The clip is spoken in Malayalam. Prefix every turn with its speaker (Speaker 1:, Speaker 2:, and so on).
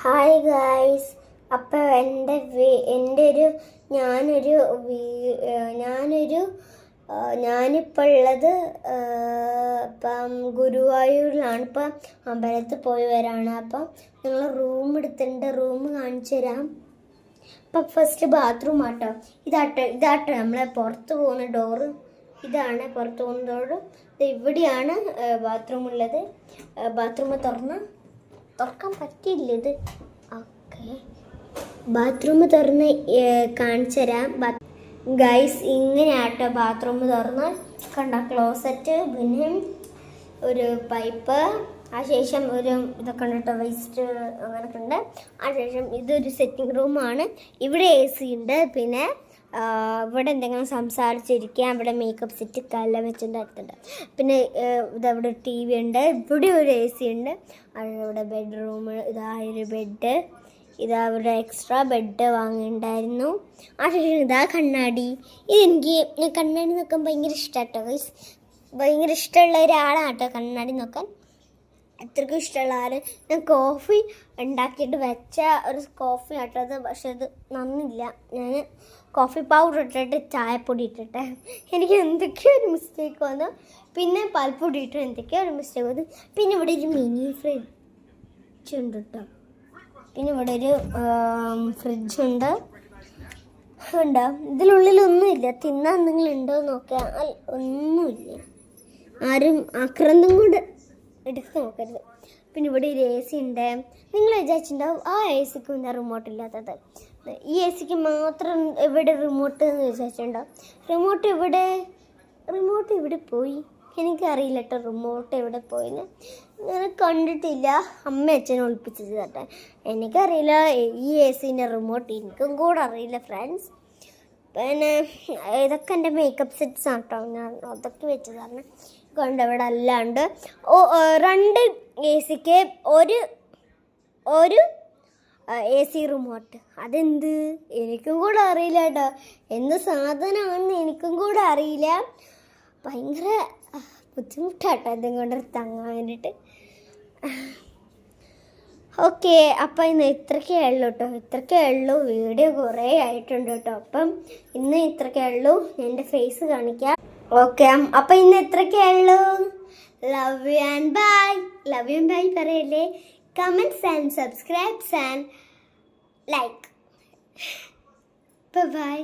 Speaker 1: Hi guys. അപ്പോൾ ഞാനിപ്പോൾ ഉള്ളത് ഇപ്പം ഗുരുവായൂരിലാണ്. ഇപ്പം അമ്പലത്തിൽ പോയി വരാണ്. അപ്പം ഞങ്ങൾ റൂം എടുത്തിട്ടുണ്ട്. റൂം കാണിച്ചു തരാം. അപ്പം ഫസ്റ്റ് ബാത്റൂം ആട്ടോ. ഇതാട്ടോ നമ്മളെ പുറത്ത് പോകുന്ന ഡോറ്. ഇതാണ് പുറത്ത് പോകുന്ന ഡോറ്. ഇവിടെയാണ് ബാത്റൂം ഉള്ളത്. ബാത്റൂം തുറക്കാൻ പറ്റിയില്ല ഇത്. ഓക്കെ, ബാത്റൂം തുറന്ന് കാണിച്ചു തരാം. ഗൈസ്, ഇങ്ങനെയാട്ടോ ബാത്റൂം തുറന്നാൽ കണ്ട ക്ലോസറ്റ്, പിന്നെ ഒരു പൈപ്പ്, ആ ശേഷം ഒരു ഇതൊക്കെ ഉണ്ട് കേട്ടോ, വേസ്റ്റ് അങ്ങനെയൊക്കെ ഉണ്ട്. ആ ശേഷം ഇതൊരു സെറ്റിംഗ് റൂമാണ്. ഇവിടെ AC ഉണ്ട്. പിന്നെ ഇവിടെ എന്തെങ്കിലും സംസാരിച്ചിരിക്കാം. ഇവിടെ മേക്കപ്പ് സെറ്റ് എല്ലാം വെച്ചിട്ടുണ്ടായിട്ടുണ്ട്. പിന്നെ ഇതവിടെ TV ഉണ്ട്. ഇവിടെ ഒരു AC ഉണ്ട്. ഇവിടെ ബെഡ്റൂം, ഇതായൊരു ബെഡ്, ഇതാ എക്സ്ട്രാ ബെഡ് വാങ്ങിയിട്ടുണ്ടായിരുന്നു. ആ ശേഷം ഇതാ കണ്ണാടി. ഞാൻ കണ്ണാടി നോക്കാൻ ഭയങ്കര ഇഷ്ടമാട്ടോ ഗൈസ്. ഭയങ്കര ഇഷ്ടമുള്ള ഒരാളാട്ടോ കണ്ണാടി നോക്കാൻ. അത്രയ്ക്കും ഇഷ്ടമുള്ള ആര്. ഞാൻ കോഫി ഉണ്ടാക്കിയിട്ട് വെച്ച ഒരു കോഫി ആട്ടത്, പക്ഷെ അത് നന്നില്ല. ഞാൻ കോഫി പൗഡർ ഇട്ടിട്ട് ചായപ്പൊടി ഇട്ടിട്ട് എനിക്ക് എന്തൊക്കെയോ ഒരു മിസ്റ്റേക്ക് വന്നു. പിന്നെ പാൽപ്പൊടി ഇട്ട് എന്തൊക്കെയോ ഒരു മിസ്റ്റേക്ക് വന്നു. പിന്നെ ഇവിടെ ഒരു മിനി ഫ്രിഡ്ജ് ഉണ്ട് കേട്ടോ. പിന്നെ ഇവിടെ ഒരു ഫ്രിഡ്ജുണ്ട്. ഉണ്ടോ? ഇതിനുള്ളിലൊന്നുമില്ല. തിന്നാൻ എന്തെങ്കിലും ഉണ്ടോ എന്ന് നോക്കിയാൽ ഒന്നുമില്ല. ആരും ആക്രാന്തം കൊണ്ട് എടുത്ത് നോക്കരുത്. പിന്നെ ഇവിടെ ഒരു AC ഉണ്ട്. നിങ്ങൾ വിചാരിച്ചിട്ടുണ്ടാവും ആ ACക്ക് എന്താ റിമോട്ട് ഇല്ലാത്തത്. ഈ ACക്ക് മാത്രം എവിടെ റിമോട്ട് എന്ന് വിചാരിച്ചിട്ടുണ്ടാവും. റിമോട്ട് ഇവിടെ പോയി. എനിക്കറിയില്ല കേട്ടോ റിമോട്ട് എവിടെ പോയിന്ന്. ഞാൻ കണ്ടിട്ടില്ല. അമ്മ അച്ഛനെ ഒളിപ്പിച്ചത് കേട്ടെ. എനിക്കറിയില്ല ഈ ACൻ്റെ റിമോട്ട്. എനിക്കും കൂടെ അറിയില്ല ഫ്രണ്ട്സ്. പിന്നെ ഇതൊക്കെ എൻ്റെ മേക്കപ്പ് സെറ്റ്സ് ആണ് കേട്ടോ. ഞാൻ അതൊക്കെ വെച്ചതാണ്. കൊണ്ട് ഇവിടെ അല്ലാണ്ട് 2 ACക്ക് ഒരു AC റിമോട്ട്. അതെന്ത് എനിക്കും കൂടെ അറിയില്ല കേട്ടോ. എന്ത് സാധനമാണെന്ന് എനിക്കും കൂടെ അറിയില്ല. ഭയങ്കര ബുദ്ധിമുട്ടാട്ടോ ഇതും കൊണ്ട് തങ്ങാൻ വേണ്ടിയിട്ട്. ഓക്കെ, അപ്പം ഇന്ന് ഇത്രയ്ക്കേ ഉള്ളൂ കേട്ടോ. ഇത്രയ്ക്കേ ഉള്ളൂ. വീഡിയോ കുറേ ആയിട്ടുണ്ട് കേട്ടോ. അപ്പം ഇന്ന് ഇത്രയ്ക്കേ ഉള്ളൂ. എൻ്റെ ഫേസ് കാണിക്കാം. ഓക്കെ, അപ്പം ഇന്ന് ഇത്രയ്ക്കേ ഉള്ളൂ. Love you and bye. Love you and bye പറയല്ലേ. Comments and subscribes and like. By.